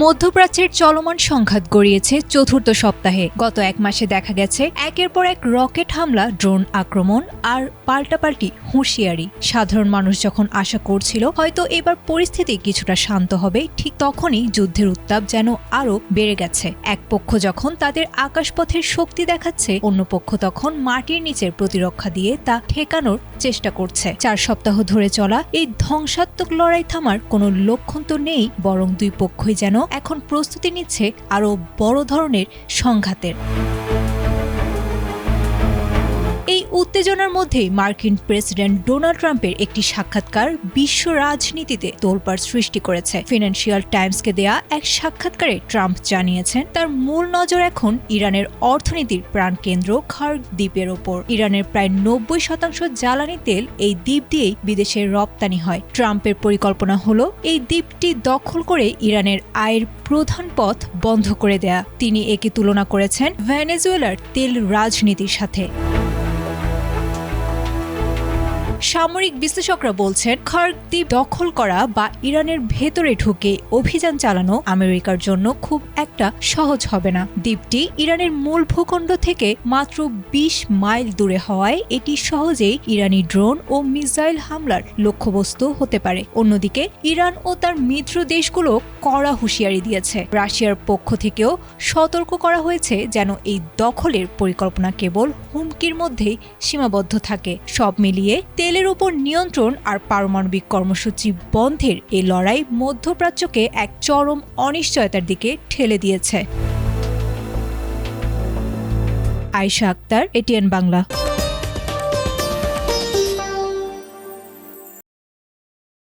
মধ্যপ্রাচ্যের চলমান সংঘাত গড়িয়েছে চতুর্থ সপ্তাহে। গত এক মাসে দেখা গেছে একের পর এক রকেট হামলা, ড্রোন আক্রমণ আর পাল্টাপাল্টি হুঁশিয়ারি। সাধারণ মানুষ যখন আশা করছিল হয়তো এবার পরিস্থিতি কিছুটা শান্ত হবে, ঠিক তখনই যুদ্ধের উত্তাপ যেন আরও বেড়ে গেছে। এক পক্ষ যখন তাদের আকাশপথের শক্তি দেখাচ্ছে, অন্য পক্ষ তখন মাটির নিচের প্রতিরক্ষা দিয়ে তা ঠেকানোর চেষ্টা করছে। 4 সপ্তাহ ধরে চলা এই ধ্বংসাত্মক লড়াই থামার কোনো লক্ষণ তো নেই, বরং দুই পক্ষই যেন এখন প্রস্তুতি নিচ্ছে আরও বড় ধরনের সংঘাতের। এই উত্তেজনার মধ্যেই মার্কিন প্রেসিডেন্ট ডোনাল্ড ট্রাম্পের একটি সাক্ষাৎকার বিশ্ব রাজনীতিতে তোলপাড় সৃষ্টি করেছে। ফিনান্সিয়াল টাইমসকে দেয়া এক সাক্ষাৎকারে ট্রাম্প জানিয়েছেন তার মূল নজর এখন ইরানের অর্থনীতির প্রাণকেন্দ্র খার্গ দ্বীপের ওপর। ইরানের প্রায় 90% জ্বালানি তেল এই দ্বীপ দিয়েই বিদেশে রপ্তানি হয়। ট্রাম্পের পরিকল্পনা হলো এই দ্বীপটি দখল করে ইরানের আয়ের প্রধান পথ বন্ধ করে দেয়া। তিনি একে তুলনা করেছেন ভেনেজুয়েলার তেল রাজনীতির সাথে। সামরিক বিশ্লেষকরা বলছেন খার্গ দ্বীপ দখল করা বা ইরানের ভেতরে ঢুকে অভিযান চালানো আমেরিকার জন্য খুব একটা সহজ হবে না। দ্বীপটি ইরানের মূল ভূখণ্ড থেকে মাত্র 20 মাইল দূরে হওয়ায় এটি সহজেই ইরানি ড্রোন ও মিসাইল হামলার লক্ষ্যবস্তু হতে পারে। অন্যদিকে ইরান ও তার মিত্র দেশগুলো কড়া হুঁশিয়ারি দিয়েছে। রাশিয়ার পক্ষ থেকেও সতর্ক করা হয়েছে যেন এই দখলের পরিকল্পনা কেবল হুমকির মধ্যেই সীমাবদ্ধ থাকে। সব মিলিয়ে তেলের উপর নিয়ন্ত্রণ আর পারমাণবিক কর্মসূচি বন্ধের এই লড়াই মধ্যপ্রাচ্যকে এক চরম অনিশ্চয়তার দিকে ঠেলে দিয়েছে। আয়েশা আক্তার, এটিএন বাংলা।